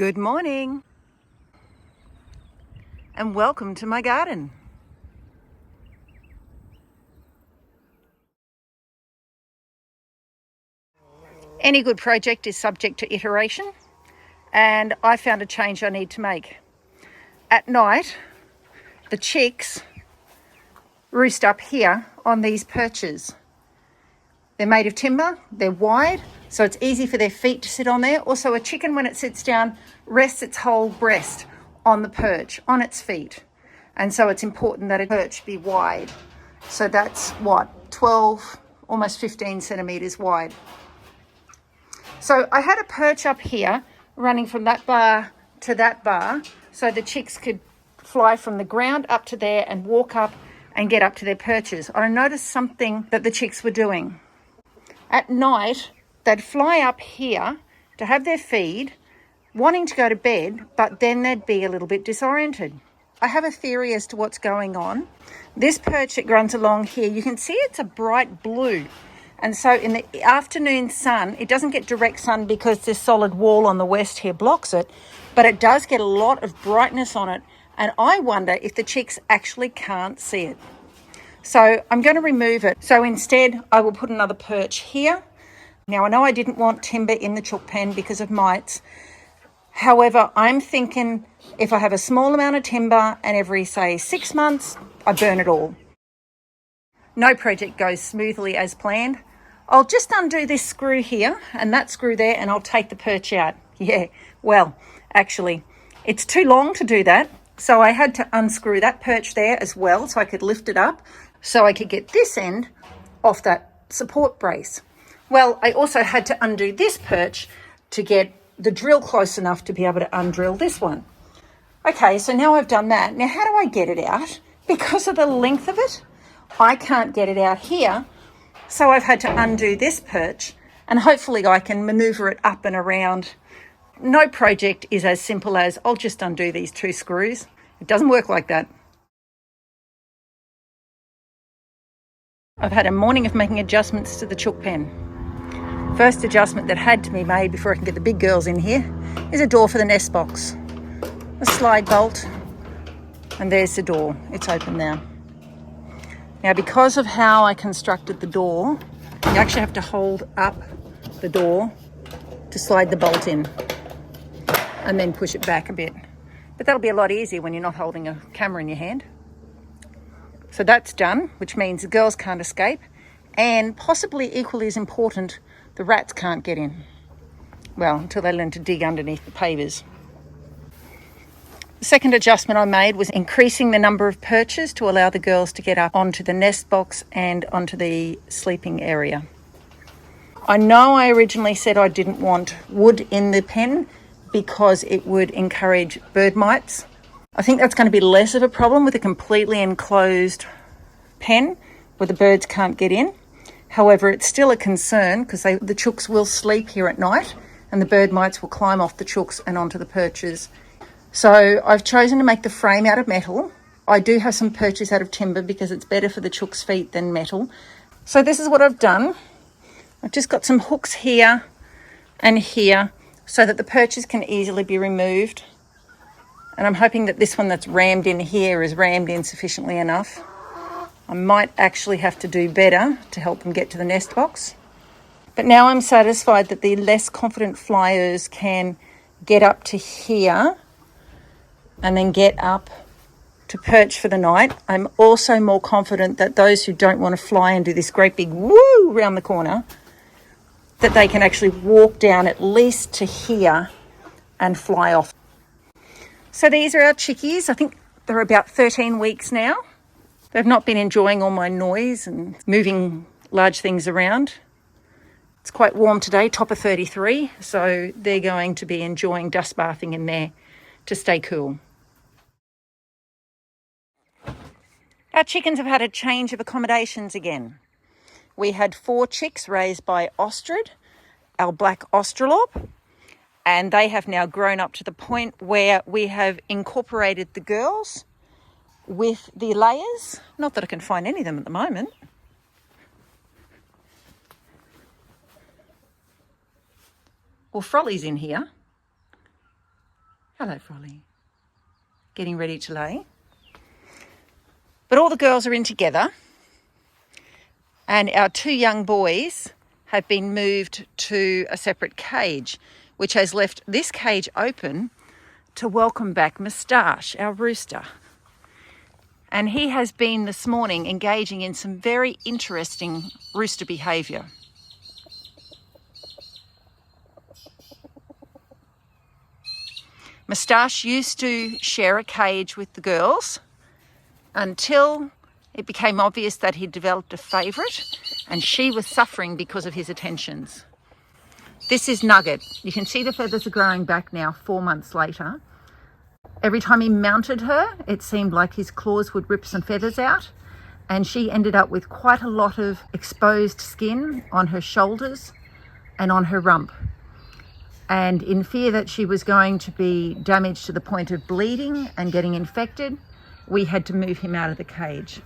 Good morning and welcome to my garden. Any good project is subject to iteration, and I found a change I need to make. At night, the chicks roost up here on these perches. They're made of timber, they're wide, so it's easy for their feet to sit on there. Also, a chicken, when it sits down, rests its whole breast on the perch, on its feet. And so it's important that a perch be wide. So that's what, 12, almost 15 centimetres wide. So I had a perch up here running from that bar to that bar so the chicks could fly from the ground up to there and walk up and get up to their perches. I noticed something that the chicks were doing. At night, they'd fly up here to have their feed, wanting to go to bed, but then they'd be a little bit disoriented. I have a theory as to what's going on. This perch that runs along here, you can see it's a bright blue. And so in the afternoon sun, it doesn't get direct sun because this solid wall on the west here blocks it, but it does get a lot of brightness on it. And I wonder if the chicks actually can't see it. So I'm going to remove it. So instead, I will put another perch here. Now, I know I didn't want timber in the chook pen because of mites. However, I'm thinking if I have a small amount of timber and every, say, 6 months, I burn it all. No project goes smoothly as planned. I'll just undo this screw here and that screw there, and I'll take the perch out. Yeah, well, actually, it's too long to do that. So I had to unscrew that perch there as well so I could lift it up so I could get this end off that support brace. Well, I also had to undo this perch to get the drill close enough to be able to undrill this one. Okay, so now I've done that. Now, how do I get it out? Because of the length of it, I can't get it out here. So I've had to undo this perch, and hopefully I can maneuver it up and around. No project is as simple as I'll just undo these 2 screws. It doesn't work like that. I've had a morning of making adjustments to the chook pen. First adjustment that had to be made before I can get the big girls in here is a door for the nest box. A slide bolt, and there's the door. It's open now. Now, because of how I constructed the door, you actually have to hold up the door to slide the bolt in and then push it back a bit. But that'll be a lot easier when you're not holding a camera in your hand. So that's done, which means the girls can't escape, and possibly equally as important, the rats can't get in. Well, until they learn to dig underneath the pavers. The second adjustment I made was increasing the number of perches to allow the girls to get up onto the nest box and onto the sleeping area. I know I originally said I didn't want wood in the pen because it would encourage bird mites. I think that's going to be less of a problem with a completely enclosed pen where the birds can't get in. However, it's still a concern because the chooks will sleep here at night and the bird mites will climb off the chooks and onto the perches. So I've chosen to make the frame out of metal. I do have some perches out of timber because it's better for the chooks' feet than metal. So this is what I've done. I've just got some hooks here and here so that the perches can easily be removed. And I'm hoping that this one that's rammed in here is rammed in sufficiently enough. I might actually have to do better to help them get to the nest box. But now I'm satisfied that the less confident flyers can get up to here and then get up to perch for the night. I'm also more confident that those who don't want to fly and do this great big woo around the corner, that they can actually walk down at least to here and fly off. So these are our chickies. I think they're about 13 weeks now. They've not been enjoying all my noise and moving large things around. It's quite warm today, top of 33, so they're going to be enjoying dust bathing in there to stay cool. Our chickens have had a change of accommodations again. We had 4 chicks raised by Ostrid, our black Australorp, and they have now grown up to the point where we have incorporated the girls with the layers. Not that I can find any of them at the moment. Well, Frolly's in here. Hello, Frolly. Getting ready to lay. But all the girls are in together, and our 2 young boys have been moved to a separate cage, which has left this cage open to welcome back Moustache, our rooster. And he has been this morning engaging in some very interesting rooster behaviour. Moustache used to share a cage with the girls until it became obvious that he'd developed a favourite and she was suffering because of his attentions. This is Nugget. You can see the feathers are growing back now 4 months later. Every time he mounted her, it seemed like his claws would rip some feathers out, and she ended up with quite a lot of exposed skin on her shoulders and on her rump. And in fear that she was going to be damaged to the point of bleeding and getting infected, we had to move him out of the cage.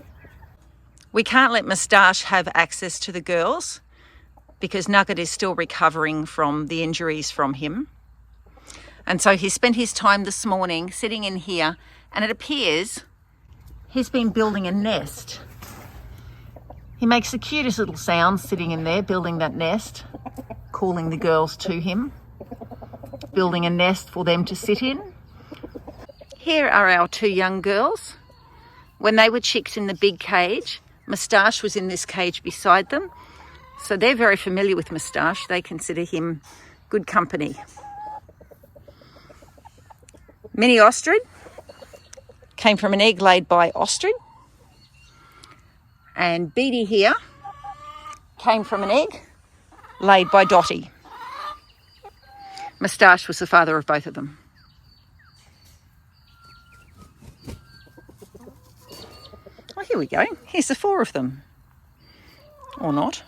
We can't let Moustache have access to the girls because Nugget is still recovering from the injuries from him. And so he spent his time this morning sitting in here, and it appears he's been building a nest. He makes the cutest little sounds sitting in there, building that nest, calling the girls to him, building a nest for them to sit in. Here are our 2 young girls. When they were chicks in the big cage, Moustache was in this cage beside them. So they're very familiar with Moustache. They consider him good company. Mini Ostrich came from an egg laid by Ostrich. And Beady here came from an egg laid by Dotty. Moustache was the father of both of them. Oh, here we go. Here's the 4 of them. Or not.